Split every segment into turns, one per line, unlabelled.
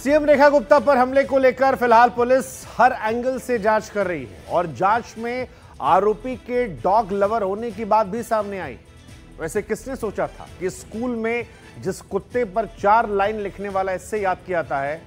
CM Rekha Gupta पर हमले को लेकर फिलहाल पुलिस हर एंगल से जांच कर रही है और जांच में आरोपी के डॉग लवर होने की बात भी सामने आई। वैसे किसने सोचा था कि स्कूल में जिस कुत्ते पर 4 लाइन लिखने वाला इससे याद किया जाता है,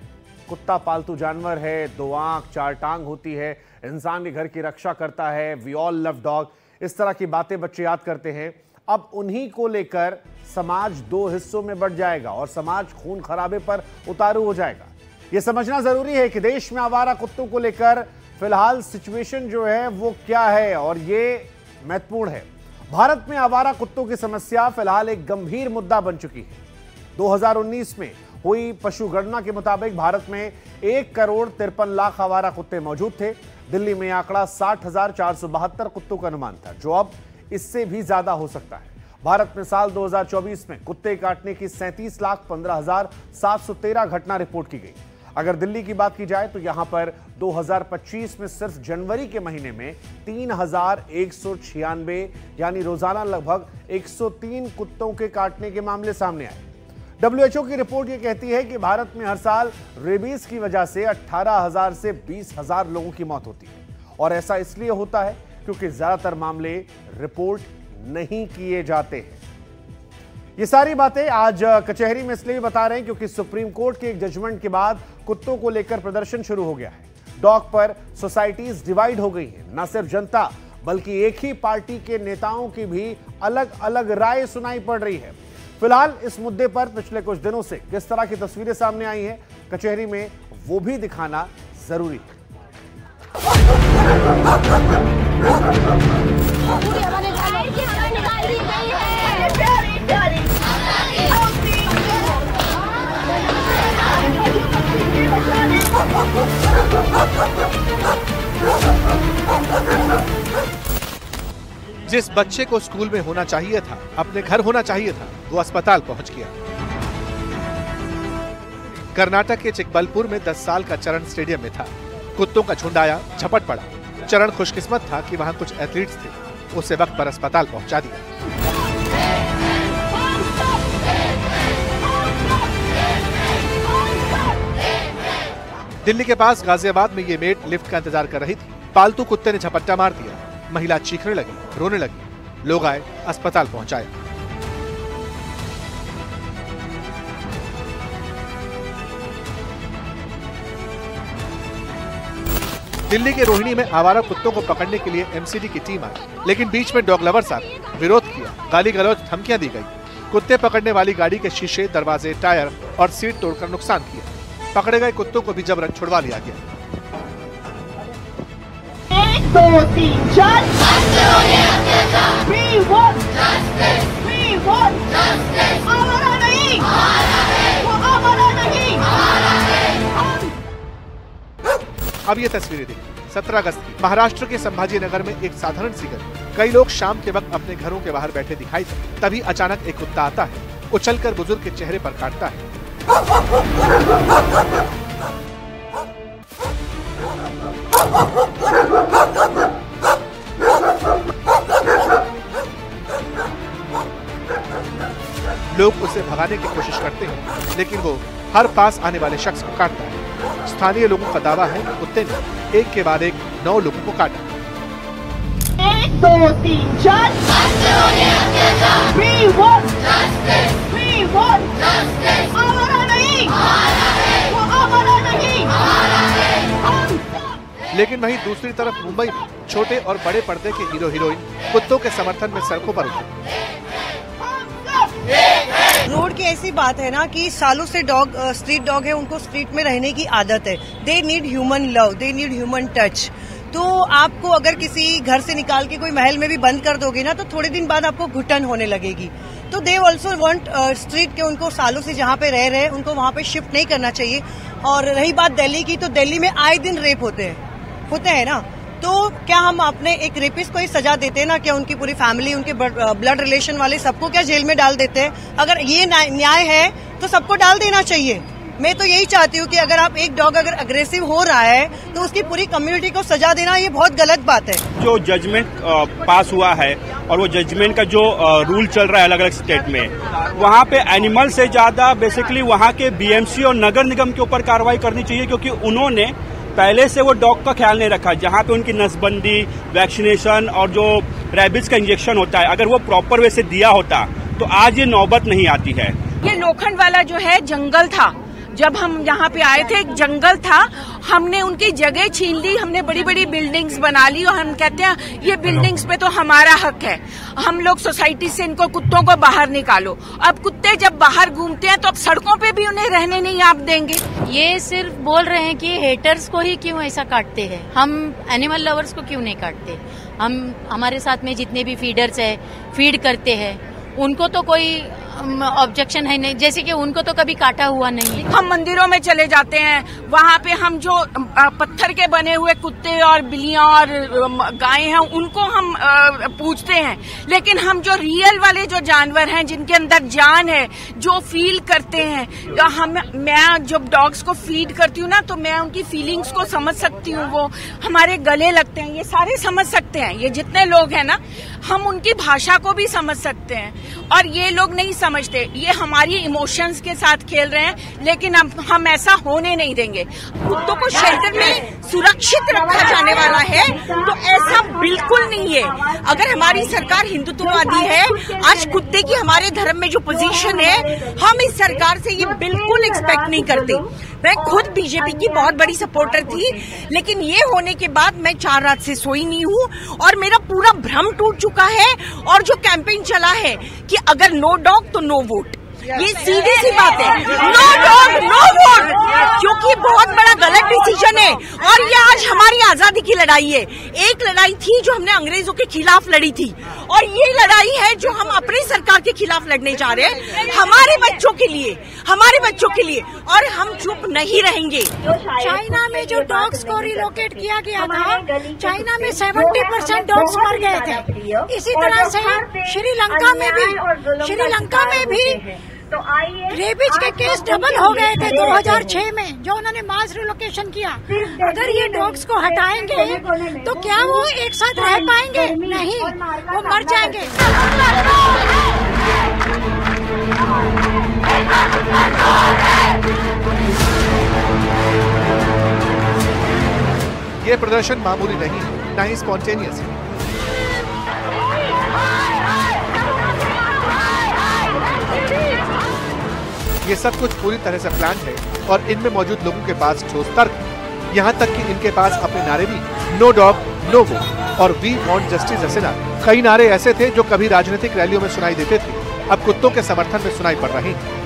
कुत्ता पालतू जानवर है, 2 आंख 4 टांग होती है, इंसान के घर की रक्षा करता है, वी ऑल लव डॉग, इस तरह की बातें बच्चे याद करते हैं। अब उन्हीं को लेकर समाज 2 हिस्सों में बढ़ जाएगा और समाज खून खराबे पर उतारू हो जाएगा। यह समझना जरूरी है कि देश में आवारा कुत्तों को लेकर फिलहाल सिचुएशन जो है वो क्या है और ये महत्वपूर्ण है। भारत में आवारा कुत्तों की समस्या फिलहाल एक गंभीर मुद्दा बन चुकी है। 2019 में हुई पशु गणना के मुताबिक भारत में 1 करोड़ 53 लाख आवारा कुत्ते मौजूद थे। दिल्ली में आंकड़ा 60,472 कुत्तों का अनुमान था, जो अब इससे भी ज्यादा हो सकता है। भारत में साल 2024 में कुत्ते काटने की 37,15,713 घटना रिपोर्ट की गई। अगर दिल्ली की बात की जाए तो यहां पर 2025 में सिर्फ जनवरी के महीने में 3,196 यानी रोजाना लगभग 103 कुत्तों के काटने के मामले सामने आए। WHO की रिपोर्ट यह कहती है कि भारत में हर साल रेबीज की वजह से 18,000 से 20,000 लोगों की मौत होती है और ऐसा इसलिए होता है क्योंकि ज्यादातर मामले रिपोर्ट नहीं किए जाते हैं। ये सारी बातें आज कचहरी में इसलिए बता रहे हैं क्योंकि सुप्रीम कोर्ट के एक जजमेंट के बाद कुत्तों को लेकर प्रदर्शन शुरू हो गया है। डॉग पर सोसाइटीज डिवाइड हो गई है। न सिर्फ जनता बल्कि एक ही पार्टी के नेताओं की भी अलग अलग राय सुनाई पड़ रही है। फिलहाल इस मुद्दे पर पिछले कुछ दिनों से किस तरह की तस्वीरें सामने आई हैं कचहरी में, वो भी दिखाना जरूरी है।
जिस बच्चे को स्कूल में होना चाहिए था, अपने घर होना चाहिए था, वो अस्पताल पहुंच गया। कर्नाटक के चिकबलपुर में 10 साल का चरण स्टेडियम में था। कुत्तों का झुंड आया, झपट पड़ा। चरण खुशकिस्मत था कि वहां कुछ एथलीट्स थे, उसे वक्त पर अस्पताल पहुंचा दिया। दिल्ली के पास गाजियाबाद में ये मेड लिफ्ट का इंतजार कर रही थी। पालतू कुत्ते ने झपट्टा मार दिया। महिला चीखने लगी, रोने लगी। लोग आए, अस्पताल पहुंचाए। दिल्ली के रोहिणी में आवारा कुत्तों को पकड़ने के लिए एमसीडी की टीम आई, लेकिन बीच में डॉग लवर्स आ गए, विरोध किया, गाली गलौज, धमकियां दी गई। कुत्ते पकड़ने वाली गाड़ी के शीशे, दरवाजे, टायर और सीट तोड़कर नुकसान किया। पकड़े गए कुत्तों को भी जबरन छुड़वा लिया गया।
1 2 3 4 आवारा नहीं, वो आवारा नहीं।
अब ये तस्वीरें देखिए। 17 अगस्त की महाराष्ट्र के संभाजी नगर में एक साधारण सी गली। कई लोग शाम के वक्त अपने घरों के बाहर बैठे दिखाई थे। तभी अचानक एक कुत्ता आता है, उछलकर बुजुर्ग के चेहरे पर काटता है। लोग उसे भगाने की कोशिश करते हैं, लेकिन वो हर पास आने वाले शख्स को काटता है। स्थानीय लोगों का दावा है कि कुत्ते ने एक के बाद एक 9 लोगों को काटा।
1 2 3 4 आवारा नहीं, वो आवारा नहीं।
लेकिन वहीं दूसरी तरफ मुंबई में छोटे और बड़े पर्दे के हीरो हीरोइन कुत्तों के समर्थन में सड़कों पर उतरे।
रोड की ऐसी बात है ना कि सालों से डॉग स्ट्रीट डॉग है, उनको स्ट्रीट में रहने की आदत है। They need human love, they need human touch. तो आपको अगर किसी घर से निकाल के कोई महल में भी बंद कर दोगे ना, तो थोड़े दिन बाद आपको घुटन होने लगेगी। तो दे ऑल्सो वांट स्ट्रीट के, उनको सालों से जहाँ पे रह रहे हैं उनको वहाँ पे शिफ्ट नहीं करना चाहिए। और रही बात दिल्ली की, तो दिल्ली में आए दिन रेप होते हैं ना। तो क्या हम अपने एक रेपिस्ट को ही सजा देते हैं ना? क्या उनकी पूरी फैमिली, उनके ब्लड रिलेशन वाले सबको क्या जेल में डाल देते हैं? अगर ये न्याय है तो सबको डाल देना चाहिए। मैं तो यही चाहती हूँ कि अगर आप एक डॉग अगर अग्रेसिव हो रहा है तो उसकी पूरी कम्युनिटी को सजा देना ये बहुत गलत बात है।
जो जजमेंट पास हुआ है और वो जजमेंट का जो रूल चल रहा है अलग अलग स्टेट में, वहाँ पे एनिमल से ज्यादा बेसिकली वहाँ के बीएमसी और नगर निगम के ऊपर कार्रवाई करनी चाहिए, क्योंकि उन्होंने पहले से वो डॉग का ख्याल नहीं रखा। जहाँ पे उनकी नसबंदी, वैक्सीनेशन और जो रैबिस का इंजेक्शन होता है, अगर वो प्रॉपर वे से दिया होता तो आज ये नौबत नहीं आती है।
ये लोखंड वाला जो है जंगल था, जब हम यहाँ पे आए थे एक जंगल था, हमने उनकी जगह छीन ली, हमने बड़ी बड़ी बिल्डिंग्स बना ली और हम कहते हैं ये बिल्डिंग्स पे तो हमारा हक है, हम लोग सोसाइटी से इनको कुत्तों को बाहर निकालो। अब कुत्ते जब बाहर घूमते हैं तो अब सड़कों पे भी उन्हें रहने नहीं आप देंगे।
ये सिर्फ बोल रहे हैं कि हेटर्स को ही क्यों ऐसा काटते हैं, हम एनिमल लवर्स को क्यों नहीं काटते। हम हमारे साथ में जितने भी फीडर्स है, फीड करते हैं, उनको तो कोई ऑब्जेक्शन है नहीं, जैसे कि उनको तो कभी काटा हुआ नहीं।
हम मंदिरों में चले जाते हैं, वहाँ पे हम जो पत्थर के बने हुए कुत्ते और बिल्लियां और गायें हैं उनको हम पूजते हैं, लेकिन हम जो रियल वाले जो जानवर हैं जिनके अंदर जान है, जो फील करते हैं, मैं जब डॉग्स को फीड करती हूँ ना तो मैं उनकी फीलिंग्स को समझ सकती हूँ, वो हमारे गले लगते हैं, ये सारे समझ सकते हैं, ये जितने लोग हैं ना हम उनकी भाषा को भी समझ सकते हैं और ये लोग नहीं समझते, ये हमारी इमोशंस के साथ खेल रहे हैं, लेकिन हम ऐसा होने नहीं देंगे। कुत्तों को शेल्टर में सुरक्षित रखा जाने वाला है तो ऐसा बिल्कुल नहीं है। अगर हमारी सरकार हिंदुत्ववादी है, आज कुत्ते की हमारे धर्म में जो पोजीशन है, हम इस सरकार से ये बिल्कुल एक्सपेक्ट नहीं करते। मैं खुद बीजेपी की बहुत बड़ी सपोर्टर थी, लेकिन ये होने के बाद मैं 4 रात से सोई नहीं हूँ और मेरा पूरा भ्रम टूट चुका है। और जो कैंपेन चला है कि अगर नो डॉग तो नो वोट, ये सीधी सी बात है, नो डॉग नो वोट, क्योंकि बहुत बड़ा गलत डिसीजन है। और ये आज हमारी आजादी की लड़ाई है। एक लड़ाई थी जो हमने अंग्रेजों के खिलाफ लड़ी थी और ये लड़ाई है जो हम अपनी सरकार के खिलाफ लड़ने जा रहे हैं, हमारे बच्चों के लिए, हमारे बच्चों के लिए, और हम चुप नहीं रहेंगे।
चाइना में जो डॉग्स को रिलोकेट किया गया था, चाइना में 70% डॉग्स मर गए थे। इसी तरह से श्रीलंका में भी रेबिज के केस डबल हो गए थे 2006 में, जो उन्होंने मास रिलोकेशन किया। अगर ये डॉग्स को हटाएंगे तो क्या वो एक साथ रह पाएंगे? नहीं, वो मर जाएंगे।
ये प्रदर्शन मामूली नहीं, ना ही स्पॉन्टेनियस है। ये सब कुछ पूरी तरह से प्लान है और इनमें मौजूद लोगों के पास ठोस तर्क है। यहाँ तक कि इनके पास अपने नारे भी नो डॉग नो वोट और वी वांट जस्टिस जैसे नारे, कई नारे ऐसे थे जो कभी राजनीतिक रैलियों में सुनाई देते थे, अब कुत्तों के समर्थन में सुनाई पड़ रहे हैं।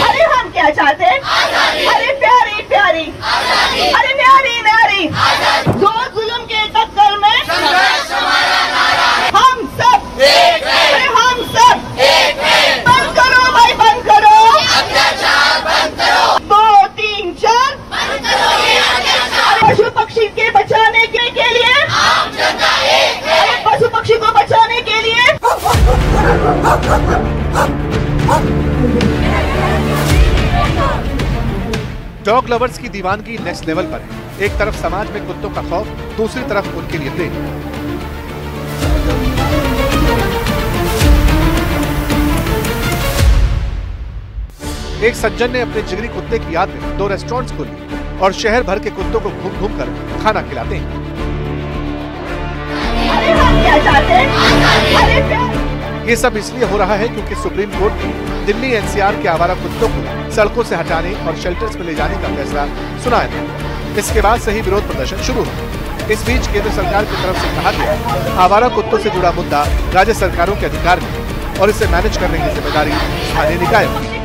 अरे हम क्या चाहते हैं? अरे प्यारी प्यारी, अरे न्यारी न्यारी, जो जुल्म के टक्कर में हम सब एक हैं, अरे हम सब एक हैं। बंद करो भाई, बंद करो अत्याचार, बंद करो 2, 3, 4 बंद करो ये अत्याचार। पशु पक्षी के बचाने के लिए आम जनता एक है, अरे पशु पक्षी को बचाने के लिए।
डॉग लवर्स की दीवानगी नेक्स्ट लेवल पर है। एक तरफ समाज में कुत्तों का खौफ, दूसरी तरफ उनके लिए प्रेम। एक सज्जन ने अपने जिगरी कुत्ते की याद में 2 रेस्टोरेंट्स खोली और शहर भर के कुत्तों को घूम घूम कर खाना खिलाते हैं।
अरे हम क्या चाहते हैं? अरे
ये सब इसलिए हो रहा है क्योंकि सुप्रीम कोर्ट ने दिल्ली एनसीआर के आवारा कुत्तों को सड़कों से हटाने और शेल्टर्स में ले जाने का फैसला सुनाया था। इसके बाद से ही विरोध प्रदर्शन शुरू हुआ। इस बीच केंद्र सरकार की तरफ से कहा गया आवारा कुत्तों से जुड़ा मुद्दा राज्य सरकारों के अधिकार में और इसे मैनेज करने की जिम्मेदारी स्थानीय निकायों की।